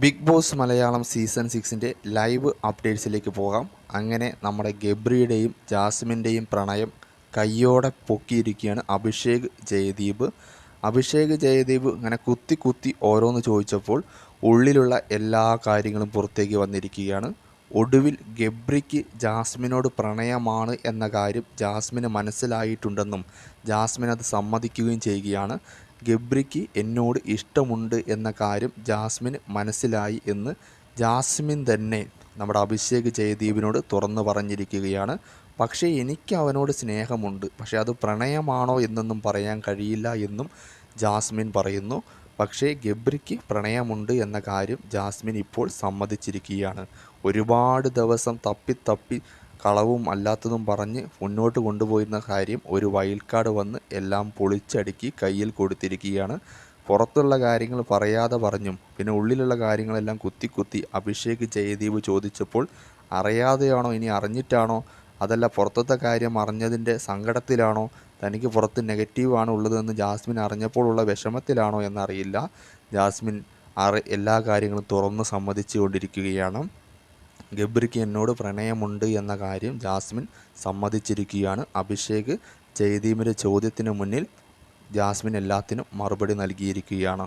Big boss Malayalam season 6-ൻ്റെ live അപ്ഡേറ്റ്സിലേക്ക് പോകാം. അങ്ങനെ നമ്മുടെ ഗബ്രിയുടെയും ജാസ്മിൻ്റെയും പ്രണയം കയ്യോടെ പൊക്കിയിരിക്കുകയാണ് അഭിഷേക് ജയദീപ് ഇങ്ങനെ കുത്തി കുത്തി ഓരോന്ന് ചോദിച്ചപ്പോൾ ഉള്ളിലുള്ള എല്ലാ കാര്യങ്ങളും പുറത്തേക്ക് വന്നിരിക്കുകയാണ്. ഒടുവിൽ ഗബ്രിക്ക് ജാസ്മിനോട് പ്രണയമാണ് എന്ന കാര്യം ജാസ്മിന് മനസ്സിലായിട്ടുണ്ടെന്നും ജാസ്മിൻ അത് സമ്മതിക്കുകയും ചെയ്യുകയാണ്. ഗബ്രിക്ക് എന്നോട് ഇഷ്ടമുണ്ട് എന്ന കാര്യം ജാസ്മിന് മനസ്സിലായി എന്ന് ജാസ്മിൻ തന്നെ നമ്മുടെ അഭിഷേക് ജയദീപിനോട് തുറന്നു പറഞ്ഞിരിക്കുകയാണ്. പക്ഷേ എനിക്ക് അവനോട് സ്നേഹമുണ്ട്, പക്ഷേ അത് പ്രണയമാണോ എന്നൊന്നും പറയാൻ കഴിയില്ല എന്നും ജാസ്മിൻ പറയുന്നു. പക്ഷേ ഗബ്രിക്ക് പ്രണയമുണ്ട് എന്ന കാര്യം ജാസ്മിൻ ഇപ്പോൾ സമ്മതിച്ചിരിക്കുകയാണ്. ഒരുപാട് ദിവസം തപ്പി കളവും അല്ലാത്തതും പറഞ്ഞ് മുന്നോട്ട് കൊണ്ടുപോയിരുന്ന കാര്യം ഒരു വൈൽഡ് കാർഡ് വന്ന് എല്ലാം പൊളിച്ചടുക്കി കയ്യിൽ കൊടുത്തിരിക്കുകയാണ്. പുറത്തുള്ള കാര്യങ്ങൾ പറയാതെ പറഞ്ഞും പിന്നെ ഉള്ളിലുള്ള കാര്യങ്ങളെല്ലാം കുത്തി അഭിഷേക് ജയദീപ് ചോദിച്ചപ്പോൾ അറിയാതെയാണോ ഇനി അറിഞ്ഞിട്ടാണോ അതല്ല പുറത്തത്തെ കാര്യം അറിഞ്ഞതിൻ്റെ സങ്കടത്തിലാണോ തനിക്ക് പുറത്ത് നെഗറ്റീവാണ് ഉള്ളതെന്ന് ജാസ്മിൻ അറിഞ്ഞപ്പോഴുള്ള വിഷമത്തിലാണോ എന്നറിയില്ല. ജാസ്മിൻ എല്ലാ കാര്യങ്ങളും തുറന്ന് സമ്മതിച്ചു കൊണ്ടിരിക്കുകയാണ്. ഗബ്രിക്ക് എന്നോട് പ്രണയമുണ്ട് എന്ന കാര്യം ജാസ്മിൻ സമ്മതിച്ചിരിക്കുകയാണ്. അഭിഷേക് ജയദീപിൻ്റെ ചോദ്യത്തിന് മുന്നിൽ ജാസ്മിൻ എല്ലാത്തിനും മറുപടി നൽകിയിരിക്കുകയാണ്.